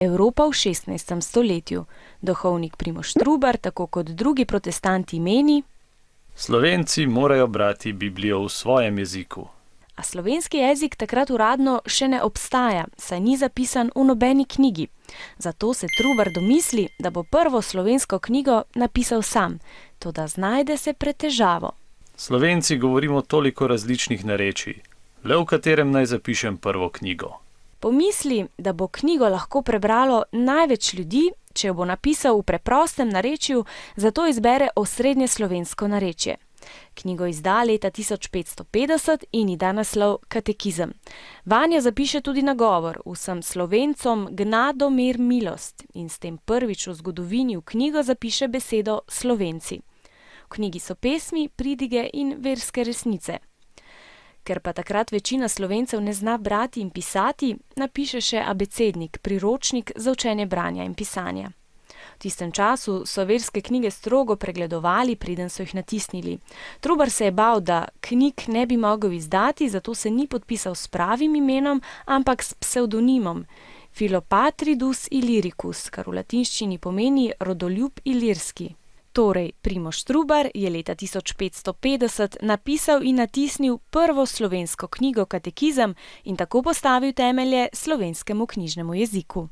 Evropa v 16. stoletju. Duhovnik Primož Trubar, tako kot drugi protestanti, meni: Slovenci morajo brati Biblijo v svojem jeziku. A slovenski jezik takrat uradno še ne obstaja, saj ni zapisan v nobeni knjigi. Zato se Trubar domisli, da bo prvo slovensko knjigo napisal sam, toda znajde se pred težavo. Slovenci govorimo toliko različnih narečij, le v katerem naj zapišem prvo knjigo. Pomisli, da bo knjigo lahko prebralo največ ljudi, če jo bo napisal v preprostem narečju, zato izbere osrednje slovensko narečje. Knjigo izda leta 1550 in ji da naslov Katekizem. Vanjo zapiše tudi nagovor: vsem Slovencom gnado, mir, milost, in s tem prvič v zgodovini v knjigo zapiše besedo Slovenci. V knjigi so pesmi, pridige in verske resnice. Ker pa takrat večina Slovencev ne zna brati in pisati, napiše še abecednik, priročnik za učenje branja in pisanja. V tistem času so verske knjige strogo pregledovali, preden so jih natisnili. Trubar se je bal, da knjig ne bi mogel izdati, zato se ni podpisal s pravim imenom, ampak s psevdonimom Filopatridus Illyricus, kar v latinščini pomeni rodoljub ilirski. Torej, Primož Trubar je leta 1550 napisal in natisnil prvo slovensko knjigo Katekizem in tako postavil temelje slovenskemu knjižnemu jeziku.